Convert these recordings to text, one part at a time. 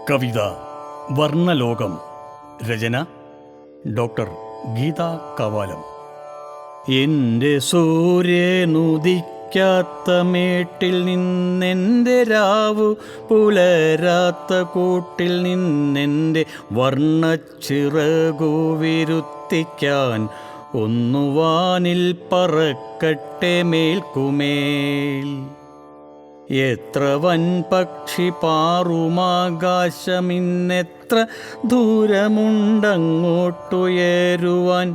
കവിത വർണ്ണലോകം. രചന doctor Geetha Kavalam. എൻ്റെ സൂര്യനുദിക്കാത്ത മേട്ടിൽ നിന്നെൻ്റെ രാവു പുലരാത്ത കൂട്ടിൽ നിന്നെൻ്റെ വർണ്ണച്ചിറകു വിരുത്തിക്കാൻ ഒന്നുവാനിൽ പറക്കട്ടെ മേൽക്കുമേൽ. എത്ര വൻപക്ഷി പാറുമാകാശമിന്നെത്ര ദൂരമുണ്ടങ്ങോട്ടുയരുവാൻ.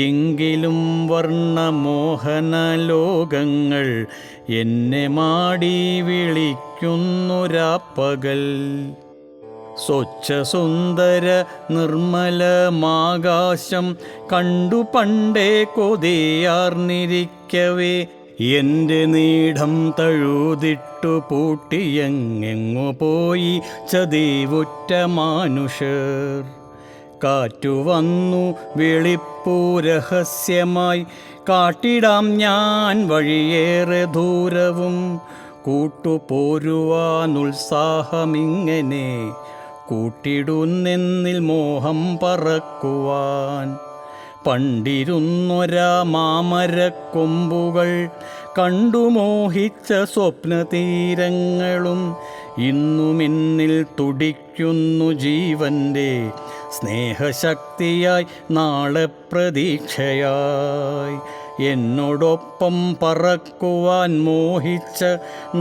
എങ്കിലും വർണ്ണമോഹന ലോകങ്ങൾ എന്നെ മാടി വിളിക്കുന്നൊരാപ്പകൽ. സ്വച്ഛസുന്ദര നിർമ്മലമാകാശം കണ്ടു പണ്ടേ കൊതിയാർന്നിരിക്കവേ എൻ്റെ നീഢം തഴുതിട്ടു പൂട്ടിയെങ്ങെങ്ങു പോയി ചതിവുറ്റ മാനുഷർ. കാറ്റുവന്നു വിളിപ്പു രഹസ്യമായി, കാട്ടിടാം ഞാൻ വഴിയേറെ ദൂരവും. കൂട്ടുപോരുവാനുത്സാഹമിങ്ങനെ കൂട്ടിടുന്നെന്നിൽ മോഹം പറക്കുവാൻ. പണ്ടിരുന്നൊരാ മാമരക്കൊമ്പുകൾ കണ്ടു മോഹിച്ച സ്വപ്നതീരങ്ങളും ഇന്നുമെന്നിൽ തുടിക്കുന്നു ജീവൻ്റെ സ്നേഹശക്തിയായി, നാളെ പ്രതീക്ഷയായി. എന്നോടൊപ്പം പറക്കുവാൻ മോഹിച്ച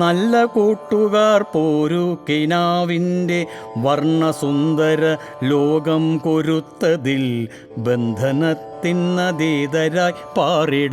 നല്ല കൂട്ടുകാർ പോരു കിനാവിൻ്റെ വർണ്ണസുന്ദര ലോകം കൊരുത്തതിൽ ബന്ധനത്തിനതീതരായി പാറിടാം.